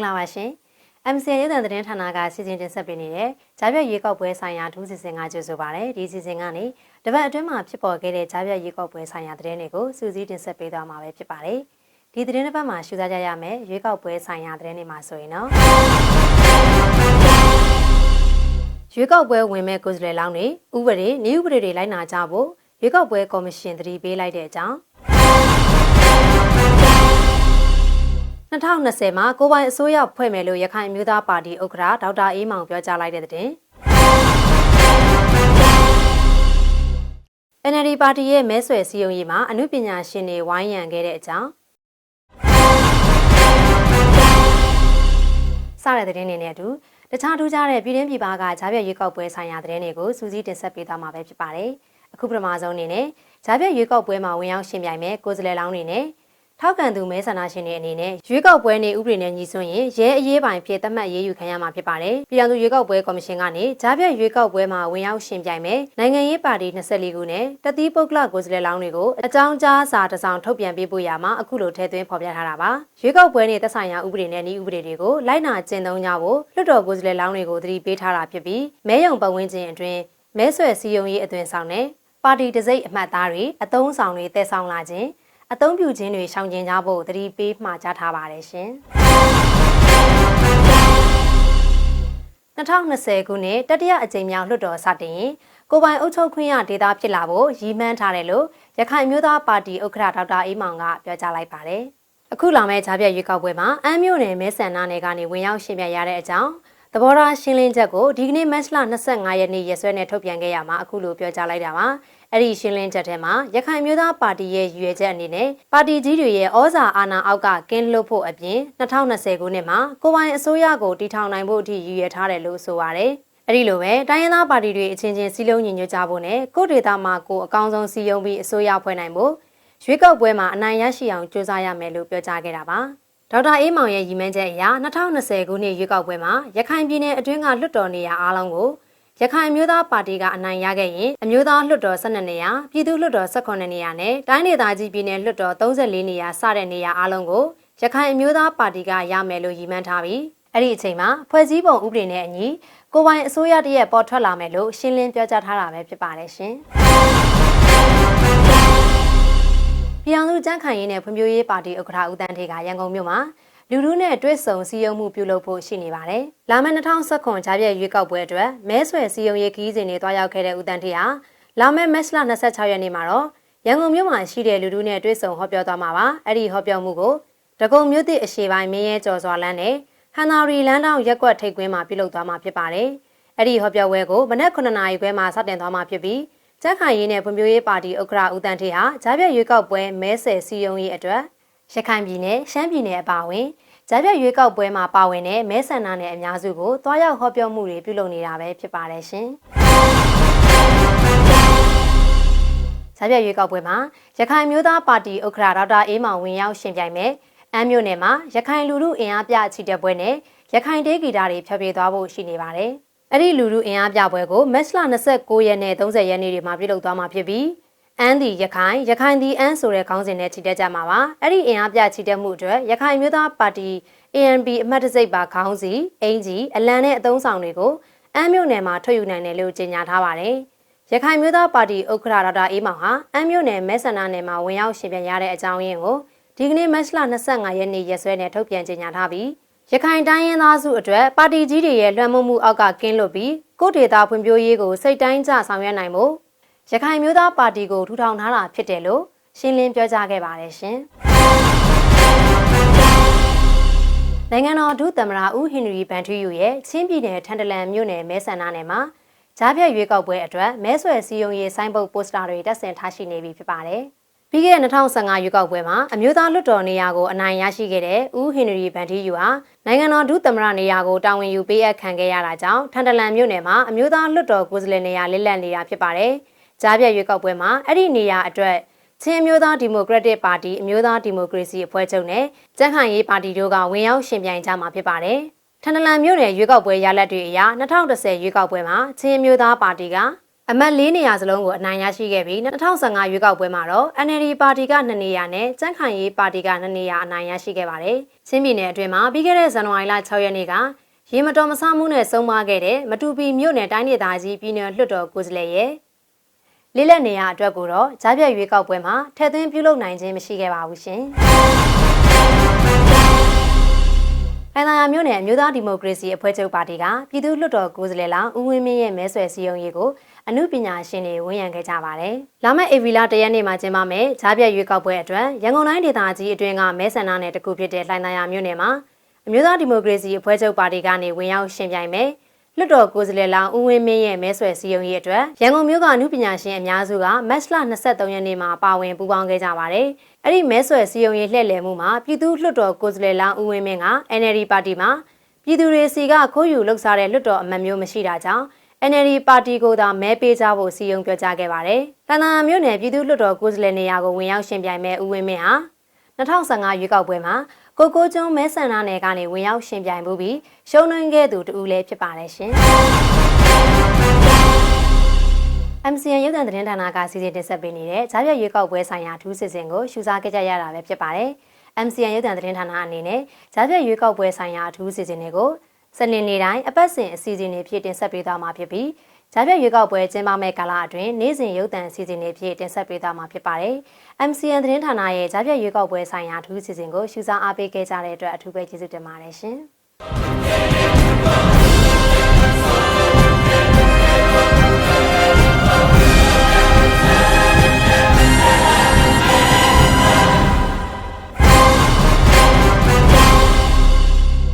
လာပါရှင် MCN ရုပ်သံသတင်းဌာနကစီစဉ်တင်ဆက်ပေးနေတဲ့ကြားပြတ်ရွေးကောက်ပွဲဆိုင်ရာထူးစီစဉ်ကကြိုဆိုပါရစေဒီစီစဉ်ကနေတပတ်အတွင်းမှာဖြစ်ပေါ်ခဲ့တဲ့ကြားပြတ်ရွေးကောက်ပွဲဆိုင်ရာသတင်းတွေကိုစူးစီးတင်ဆက်ပေးသွားမှာပဲဖြစ်ပါတယ်ဒီသတင်းတစ်ပတ်မှာရှုစားကြရမယ်ရွေးကောက်ပွဲဆိုင်ရာသတင်းတွေမှာဆိုရင်တော့ရွေးကောက်ပွဲဝင်မဲ့ကိုယ်စားလှယ်လောင်းတွေဥပဒေနည်းဥပဒေတွေလိုက်နာကြဖို့ရွေးကောက်ပွဲကော်မရှင်သတိပေးလိုက်တဲ့အကြောင်း2020မှာကိုပိုင်အစိုးရဖွဲ့မယ်လို့ရခိုင်မျိုးသားပါတီဥက္ကဋ္ဌဒေါက်တာအေးမောင်ပြောကြားလိုက်တဲ့တဲ့ NLD ပါတီရဲ့မဲဆွယ်စည်းရုံးရေးမှာအမှုပညာရှင်တွေဝိုင်းရံခဲ့တဲ့အကြောင်းစတဲ့သတင်းတွေနဲ့အတူတခြားထူးခြားတဲ့ပြည်တွင်းပြည်ပကကြားပြတ်ရွေးကောက်ပွဲဆိုင်ရာသတင်းတွေကိုစူးစီးတင်ဆက်ပေးသွားမှာပဲဖြစ်ပါတယ်အခုပထမဆုံးအနေနဲ့ကြားပြတ်ရွေးကောက်ပွဲမှာဝင်ရောက်ရှင်ပြိုင်မဲ့ကိုယ်စားလှယ်လောင်းတွေနဲ့ထောက်ခံသူမဲဆန္ဒရှင်တွေအနေနဲ့ရွေးကောက်ပွဲနေဥပဒေနဲ့ညီစွန်းရင်ရဲအရေးပိုင်းဖြစ်သတ်မှတ်ရေးယူခံရမှာဖြစ်ပါတယ်။ပြည်ထောင်စုရွေးကောက်ပွဲကော်မရှင်ကနေကြားပြတ်ရွေးကောက်ပွဲမှာဝင်ရောက်ရှင်ပြိုင်မဲ့နိုင်ငံရေးပါတီ24ခုနဲ့တသီးပုဂ္ဂလကိုယ်စားလှယ်လောင်းတွေကိုအကြောင်းကြားစာတစ်စောင်ထုတ်ပြန်ပေးပို့ရမှာအခုလိုထည့်သွင်းဖော်ပြထားတာပါ။ရွေးကောက်ပွဲနေသက်ဆိုင်ရာဥပဒေနဲ့ဤဥပဒေတွေကိုလိုက်နာကျင့်သုံးကြဖို့လွှတ်တော်ကိုယ်စားလှယ်လောင်းတွေကိုသတိပေးထားတာဖြစ်ပြီးမဲရုံပတ်ဝန်းကျင်အတွင်းမဲဆွယ်စည်းရုံးရေးအသွင်ဆောင်နဲ့ပါတီတစိမ့်အမှတ်သားတွေအသုံးဆောင်တွေတည်ဆောင်လာခြင်းအသုံးပြုခြင်းတွေရှောင်ကျဉ်ကြဖို့သတိပေးမှာကြားထားပါတယ်ရှင်2020ခုနှစ်တတိယအကြိမ်မြောက်လွှတ်တော်စတင်ရင်ကိုပိုင်အုပ်ချုပ်ခွင့်ရဒေသဖြစ်လာဖို့ရည်မှန်းထားတယ်လို့ရခိုင်မျိုးသားပါတီဥက္ကဋ္ဌဒေါက်တာအေးမောင်ကပြောကြားလိုက်ပါတယ်အခုလာမယ့်ကြားပြတ်ရွေးကောက်ပွဲမှာအမ်းမြို့နယ်မဲဆန္ဒနယ်ကနေဝင်ရောက်ရှင်ပြရတဲ့အကြောင်းသဘောထားရှင်းလင်းချက်ကိုဒီကနေ့မတ်လ25ရက်နေ့ရက်စွဲနဲ့ထုတ်ပြန်ခဲ့ရမှာအခုလိုပြောကြားလိုက်တာပါအဲ့ဒီရှင်းလင်းချက်ထဲမှာရခိုင်မျိုးသားပါတီရဲ့ရည်ရွယ်ချက်အနေနဲ့ပါတီကြီးတွေရဲ့ဩဇာအာဏာအောက်ကကင်းလွတ်ဖို့အပြင်2020ခုနှစ်မှာကိုပိုင်အစိုးရကိုတည်ထောင်နိုင်ဖို့အထိရည်ရွယ်ထားတယ်လို့ဆိုပါတယ်အဲ့ဒီလိုပဲတိုင်းရင်းသားပါတီတွေအချင်းချင်းစည်းလုံးညီညွတ်ကြဖို့နဲ့ကိုဒေတာမှာကိုအကောင်းဆုံးစည်းရုံးပြီးအစိုးရဖွဲ့နိုင်ဖို့ရွေးကောက်ပွဲမှာအနိုင်ရရှိအောင်ကြိုးစားရမယ်လို့ပြောကြားခဲ့တာပါဒေါက်တာအေးမောင်ရဲ့ရည်မှန်းချက်အရ2020ခုနှစ်ရွေးကောက်ပွဲမှာရခိုင်ပြည်နယ်အတွင်းကလွှတ်တော်နေရာအားလုံးကိုရခိုင်မျိုးသားပါတီကအနိုင်ရခဲ့ရင်အမျိုးသားလွှတ်တော်12နေရာပြည်သူ့လွှတ်တော်18နေရာနဲ့တိုင်းဒေသကြီးပြည်နယ်လွှတ်တော်34နေရာစတဲ့နေရာအားလုံးကိုရခိုင်အမျိုးသားပါတီကရမယ်လို့ရည်မှန်းထားပြီးအဲ့ဒီအချိန်မှာဖွဲ့စည်းပုံဥပဒေနဲ့အညီကိုပိုင်အစိုးရတရက်ပေါ်ထွက်လာမယ်လို့ရှင်းလင်းပြောကြားထားတာပဲဖြစ်ပါတယ်ရှင်ပြည်အောင်စုကြံ့ခိုင်ရေးနဲ့ဖွံ့ဖြိုးရေးပါတီဥက္ကဋ္ဌဦးတန်းထေကရန်ကုန်မြို့မှာလူထုနဲ့တွဲဆုံစည်းရုံးမှုပြုလုပ်ဖို့ရှိနေပါတယ်။လာမယ့်2019ကြားပြည့်ရွေးကောက်ပွဲအတွက်မဲဆွယ်စည်းရုံးရေးခီးစဉ်တွေတွားရောက်ခဲ့တဲ့ဦးတန်းထေဟာလာမယ့်မတ်လ26ရက်နေ့မှာတော့ရန်ကုန်မြို့မှာရှိတဲ့လူထုနဲ့တွဲဆုံဟောပြောသွားမှာပါ။အဲ့ဒီဟောပြောမှုကိုဒဂုံမြို့သစ်အရှေ့ပိုင်းမင်းရဲကျော်စွာလန်းနဲ့ဟန်နာရီလန်းတောင်ရက်ကွက်ထိပ်ကွင်းမှာပြုလုပ်သွားမှာဖြစ်ပါတယ်။အဲ့ဒီဟောပြောပွဲကိုမနက်9:00နာရီခွဲမှာစတင်သွားမှာဖြစ်ပြီးကြက်ခိုင်ရေးနဲ့ဖွံ့ဖြိုးရေးပါတီဥက္ကဋ္ဌဦးတန်းထေဟာကြားပြည့်ရွေးကောက်ပွဲမဲဆွယ်စည်းရုံးရေးအတွက်ရခိုင်ပြည်နယ်ရှမ်းပြည်နယ်အပါအဝင်ကြားပြတ်ရွေးကောက်ပွဲမှာပါဝင်တဲ့မဲဆန္ဒနယ်အများစုကိုတွားရောက်ဟောပြောမှုတွေပြုလုပ်နေတာပဲဖြစ်ပါတယ်ရှင်။ကြားပြတ်ရွေးကောက်ပွဲမှာရခိုင်မျိုးသားပါတီဥက္ကဋ္ဌဒေါက်တာအေးမောင်ဝင်ရောက်ရှင်ပြိုင်မဲ့အမ်းမြို့နယ်မှာရခိုင်လူထုအင်အားပြချီတက်ပွဲနဲ့ရခိုင်တေးဂီတတွေဖျော်ဖြေသွားဖို့ရှိနေပါတယ်။အဲ့ဒီလူထုအင်အားပြပွဲကိုမတ်လ29ရက်နဲ့30ရက်နေ့တွေမှာပြုလုပ်သွားမှာဖြစ်ပြီးအန်းဒီရခိုင်ဒီအန်းဆိုတဲ့ခေါင်းစဉ်နဲ့ချီတက်ကြမှာပါအဲ့ဒီအင်အားပြချီတက်မှုအတွက်ရခိုင်မျိုးသားပါတီ ANP အမှတ်တစိပ်ပါခေါင်းစီအင်ဂျီအလံနဲ့အသုံးဆောင်တွေကိုအန်းမြို့နယ်မှာထွက်ယူနိုင်တယ်လို့ကြေညာထားပါတယ်ရခိုင်မျိုးသားပါတီဥက္ကဋ္ဌဒေါက်တာအေးမောင်ဟာအန်းမြို့နယ်မဲဆန္ဒနယ်မှာဝင်ရောက်ရှင်ပြရတဲ့အကြောင်းရင်းကိုဒီကနေ့မတ်လ25ရက်နေ့ရက်စွဲနဲ့ထုတ်ပြန်ကြေညာထားပြီးရခိုင်တိုင်းရင်းသားစုအတွက်ပါတီကြီးတွေရဲ့လွှမ်းမိုးမှုအောက်ကကင်းလွတ်ပြီးကိုဒေတာဖွံ့ဖြိုးရေးကိုစိတ်တိုင်းကျဆောင်ရွက်နိုင်ဖို့ရခိုင်မျိုးသားပါတီကိုထူထောင်ထားတာဖြစ်တယ်လို့ရှင်းလင်းပြောကြားခဲ့ပါတယ်ရှင်။နိုင်ငံတော်ဒုသမ္မတဦးဟင်နရီဗန်ထူးယူရဲ့ချင်းပြည်နယ်ထန်တလန်မြို့နယ်မဲဆန္ဒနယ်မှာကြားပြတ်ရွေးကောက်ပွဲအတွက်မဲဆွယ်စည်းရုံးရေးဆိုင်းဘုတ်ပိုစတာတွေတပ်ဆင်ထားရှိနေပြီဖြစ်ပါတယ်။ပြီးခဲ့တဲ့2015ရွေးကောက်ပွဲမှာအမျိုးသားလွှတ်တော်နေရာကိုအနိုင်ရရှိခဲ့တဲ့ဦးဟင်နရီဗန်ထူးယူဟာနိုင်ငံတော်ဒုသမ္မတနေရာကိုတာဝန်ယူပေးအပ်ခံခဲ့ရတာကြောင့်ထန်တလန်မြို့နယ်မှာအမျိုးသားလွှတ်တော်ကိုယ်စားလှယ်နေရာလက်လတ်နေတာဖြစ်ပါတယ်။ကြားပြတ်ရွေးကောက်ပွဲမှာအဲ့ဒီနေရာအတွက်ချင်းအမျိုးသားဒီမိုကရက်တစ်ပါတီအမျိုးသားဒီမိုကရေစီအဖွဲ့ချုပ်နဲ့ကြံ့ခိုင်ရေးပါတီတို့ကဝင်ရောက်ရှင်ပြိုင်ကြမှာဖြစ်ပါတယ်။ ထန်တလန်မြို့နယ်ရွေးကောက်ပွဲရလဒ်တွေအရ2010ရွေးကောက်ပွဲမှာချင်းမျိုးသားပါတီကအမတ်4နေရာစလုံးကိုအနိုင်ရရှိခဲ့ပြီး2015ရွေးကောက်ပွဲမှာတော့ NLD ပါတီက2နေရာနဲ့ကြံ့ခိုင်ရေးပါတီက2နေရာအနိုင်ရရှိခဲ့ပါတယ်။ချင်းပြည်နယ်အတွင်းမှာပြီးခဲ့တဲ့ဇန်နဝါရီလ6ရက်နေ့ကရေမတော်မဆမှုနဲ့ဆုံးမခဲ့တဲ့မတူပီမြို့နယ်တိုင်းဒေသကြီးပြည်နယ်လွှတ်တော်ကိုယ်စားလှယ်ရဲ့လေးလက်နေရာအတွက်ကိုတော့ကြားပြတ်ရွေးကောက်ပွဲမှာထည့်သွင်းပြုလုပ်နိုင်ခြင်းမရှိခဲ့ပါဘူးရှင်။လိုင်သာယာမြို့နယ်အမျိုးသားဒီမိုကရေစီအဖွဲ့ချုပ်ပါတီကပြည်သူ့လွှတ်တော်ကိုယ်စားလှယ်လောင်းဦးဝင်းမင်းရဲ့မဲဆွယ်စည်းရုံးရေးကိုအမှုပညာရှင်တွေဝန်ရံခဲ့ကြပါတယ်။လာမယ့်ဧပြီလ1ရက်နေ့မှာကျင်းပမယ့်ကြားပြတ်ရွေးကောက်ပွဲအတွက်ရန်ကုန်တိုင်းဒေသကြီးအတွင်းကမဲဆန္ဒနယ်တစ်ခုဖြစ်တဲ့လိုင်သာယာမြို့နယ်မှာအမျိုးသားဒီမိုကရေစီအဖွဲ့ချုပ်ပါတီကနေဝင်ရောက်ရှင်ပြိုင်မယ်လွှတ်တော်ကိုယ်စားလှယ်လောင်းဦးဝင်းမင်းရဲ့မဲဆွယ်စည်းရုံးရေးအတွက်ရန်ကုန်မြို့ကအမှုပညာရှင်အများစုကမတ်လ23ရက်နေ့မှာပါဝင်ပူးပေါင်းခဲ့ကြပါတယ်။အဲ့ဒီမဲဆွယ်စည်းရုံးရေးလှည့်လည်မှုမှာပြည်သူ့လွှတ်တော်ကိုယ်စားလှယ်လောင်းဦးဝင်းမင်းက NLD ပါတီမှာပြည်သူတွေစီကခိုးယူလှုပ်ရှားတဲ့လွှတ်တော်အမတ်မျိုးမရှိတာကြောင့် NLD ပါတီကိုသာမဲပေးကြဖို့စီယုံပြောကြားခဲ့ပါတယ်။တန်တာမြို့နယ်ပြည်သူ့လွှတ်တော်ကိုယ်စားလှယ်နေရာကိုဝင်ရောက်ရှင်ပြိုင်မဲ့ဦးဝင်းမင်းဟာ2015ရွေးကောက်ပွဲမှာကိုကျွန်းမဲဆန္ဒနယ်ကနေဝင်ရောက်ရှင်ပြိုင်မှုပြီးရှုံးနှင်းခဲ့သူတူဦးလည်းဖြစ်ပါတယ်ရှင်။ MCN ရုပ်သံသတင်းဌာနကစီစဉ်တင်ဆက်ပေးနေတဲ့ကြားပြတ်ရွေးကောက်ပွဲဆိုင်ရာထူးစစ်စင်ကိုရှုစားခဲ့ကြရတာပဲဖြစ်ပါတယ်။ MCN ရုပ်သံသတင်းဌာနအနေနဲ့ကြားပြတ်ရွေးကောက်ပွဲဆိုင်ရာထူးစစ်စင်တွေကိုစနေနေ့တိုင်းအပတ်စဉ်အစီအစဉ်တွေဖြည့်တင်ဆက်ပေးသွားမှာဖြစ်ပြီးကြားပြတ်ရွေးကောက်ပွဲကျင်းပမယ့်ကာလအတွင်းနေ့စဉ်ရုပ်သံအစီအစဉ်တွေဖြည့်တင်ဆက်ပေးသွားမှာဖြစ်ပါတယ်။ MCN သတင်းဌာနရဲ့ကြားပြတ်ရွေးကောက်ပွဲဆိုင်ရာထူးစစ်စင်ကိုရှုစားအားပေးခဲ့ကြတဲ့အတွက်အထူးပဲကျေးဇူးတင်ပါတယ်ရှင်။